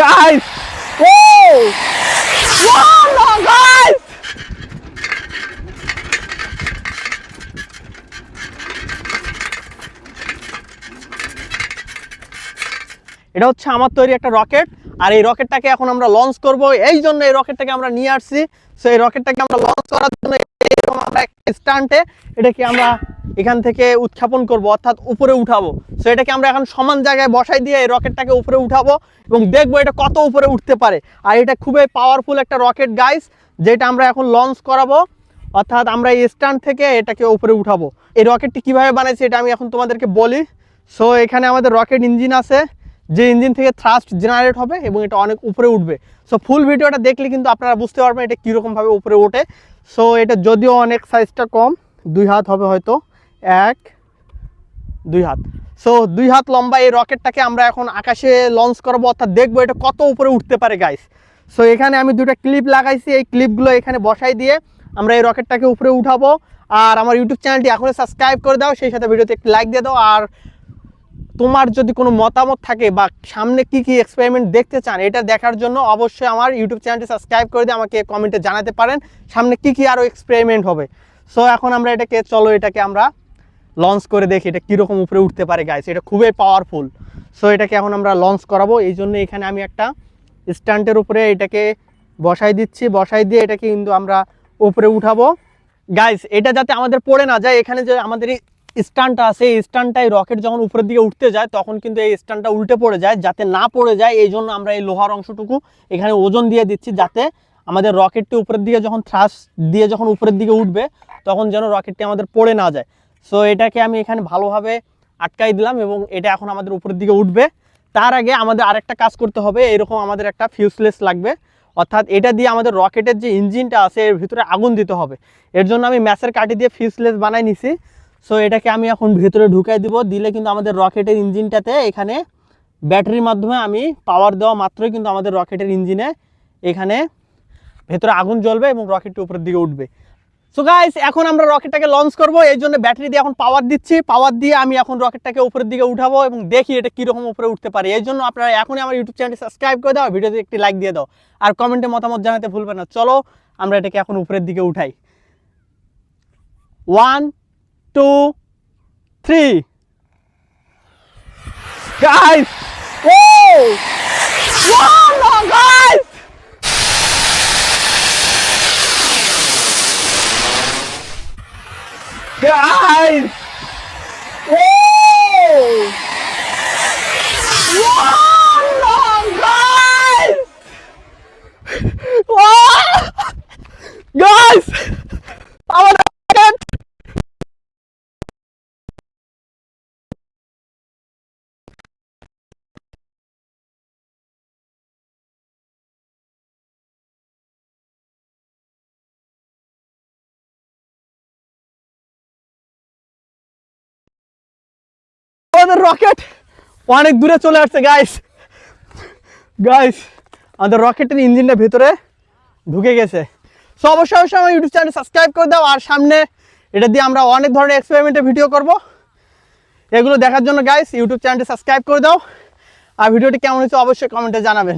Guys! Oh! Wow, no, guys! এটা হচ্ছে আমার তৈরি একটা রকেট, আর এই রকেটটাকে এখন আমরা লঞ্চ করব। এই জন্য এই রকেটটাকে আমরা নিয়ে আসছি। সো এই রকেটটাকে আমরা লঞ্চ করার জন্য এরকম আমরা একটা স্ট্যান্ডে এটাকে আমরা এখান থেকে উৎক্ষেপণ করব, অর্থাৎ উপরে উঠাবো। সো এটাকে আমরা এখন সমান জায়গায় বসাই দিয়ে এই রকেটটাকে উপরে উঠাবো এবং দেখবো এটা কত উপরে উঠতে পারে। আর এটা খুবই পাওয়ারফুল একটা রকেট গাইস, যেটা আমরা এখন লঞ্চ করাবো, অর্থাৎ আমরা এই স্ট্যান্ড থেকে এটাকে উপরে উঠাবো। এই রকেটটি কিভাবে বানাইছে এটা আমি এখন তোমাদেরকে বলি। সো এখানে আমাদের রকেট ইঞ্জিন আছে, যে ইঞ্জিন থেকে থ্রাস্ট জেনারেট হবে এবং এটা অনেক উপরে উঠবে। সো ফুল ভিডিওটা দেখলে কিন্তু আপনারা বুঝতে পারবেন এটা কীরকমভাবে উপরে ওঠে। সো এটা যদিও অনেক সাইজটা কম, 2 হাত হবে হয়তো, 1 2 হাত। সো 2 হাত লম্বা এই রকেটটাকে আমরা এখন আকাশে লঞ্চ করবো, অর্থাৎ দেখবো এটা কত উপরে উঠতে পারে গাইস। সো এখানে আমি 2টা ক্লিপ লাগাইছি, এই ক্লিপগুলো এখানে বসাই দিয়ে আমরা এই রকেটটাকে উপরে উঠাবো। আর আমার ইউটিউব চ্যানেলটি এখনই সাবস্ক্রাইব করে দাও, সেই সাথে ভিডিওতে একটি লাইক দিয়ে দাও। আর তোমার যদি কোনো মতামত থাকে বা সামনে কি কি এক্সপেরিমেন্ট দেখতে চান এটা দেখার জন্য অবশ্যই আমার ইউটিউব চ্যানেলটি সাবস্ক্রাইব করে দিয়ে আমাকে কমেন্টে জানাতে পারেন সামনে কি কি আরও এক্সপেরিমেন্ট হবে। সো এখন আমরা এটাকে আমরা লঞ্চ করে দেখি এটা কীরকম উপরে উঠতে পারে গাইস। এটা খুবই পাওয়ারফুল। সো এটাকে এখন আমরা লঞ্চ করাবো, এই জন্য এখানে আমি একটা স্ট্যান্ডের উপরে এটাকে বসাই দিচ্ছি। বসাই দিয়ে এটাকে কিন্তু আমরা উপরে উঠাবো গাইস। এটা যাতে আমাদের পড়ে না যায়, এখানে যে আমাদের এই স্ট্যান্ডটা আছে, এই স্ট্যান্ডটাই রকেট যখন উপরের দিকে উঠতে যায় তখন কিন্তু এই স্ট্যান্ডটা উল্টে পড়ে যায়, যাতে না পড়ে যায় এই জন্য আমরা এই লোহার অংশটুকু এখানে ওজন দিয়ে দিচ্ছি, যাতে আমাদের রকেটটি উপরের দিকে যখন থ্রাস্ট দিয়ে যখন উপরের দিকে উঠবে তখন যেন রকেটটি আমাদের পড়ে না যায়। সো এটাকে আমি এখানে ভালোভাবে আটকাই দিলাম এবং এটা এখন আমাদের উপরের দিকে উঠবে। তার আগে আমাদের আরেকটা কাজ করতে হবে, এরকম আমাদের একটা ফিউজলেস লাগবে, অর্থাৎ এটা দিয়ে আমাদের রকেটের যে ইঞ্জিনটা আছে এর ভিতরে আগুন দিতে হবে। এর জন্য আমি ম্যাচের কাঠি দিয়ে ফিউজলেস বানাই নিছি। সো এটাকে আমি এখন ভিতরে ঢুকাই দিব, দিলে কিন্তু আমাদের রকেটের ইঞ্জিনটাতে এখানে ব্যাটারির মাধ্যমে আমি পাওয়ার দেওয়া মাত্রই কিন্তু আমাদের রকেটের ইঞ্জিনে এখানে ভেতরে আগুন জ্বলবে এবং রকেটটি উপরের দিকে উঠবে। সো গাইস এখন আমরা রকেটটাকে লঞ্চ করব, এই জন্য ব্যাটারি দিয়ে এখন পাওয়ার দিচ্ছি। পাওয়ার দিয়ে আমি এখন রকেটটাকে উপরের দিকে উঠাবো এবং দেখি এটা কীরকম উপরে উঠতে পারে। এই জন্য আপনারা এখনই আমার ইউটিউব চ্যানেলটি সাবস্ক্রাইব করে দাও, ভিডিওতে একটি লাইক দিয়ে দাও আর কমেন্টে মতামত জানাতে ভুলবেন না। চলো আমরা এটাকে এখন উপরের দিকে উঠাই। 1 2 3 guys! Oh! Wow, no, guys! Guys! Oh! Wow, no, guys! Oh! Guys! আমাদের রকেট অনেক দূরে চলে আসছে গাইস। আমাদের রকেটের ইঞ্জিনটা ভেতরে ঢুকে গেছে। সো অবশ্যই আমার ইউটিউব চ্যানেল সাবস্ক্রাইব করে দাও, আর সামনে এটা দিয়ে আমরা অনেক ধরনের এক্সপেরিমেন্টের ভিডিও করব। এগুলো দেখার জন্য গাইস ইউটিউব চ্যানেলটি সাবস্ক্রাইব করে দাও, আর ভিডিওটি কেমন হয়েছে অবশ্যই কমেন্টে জানাবেন।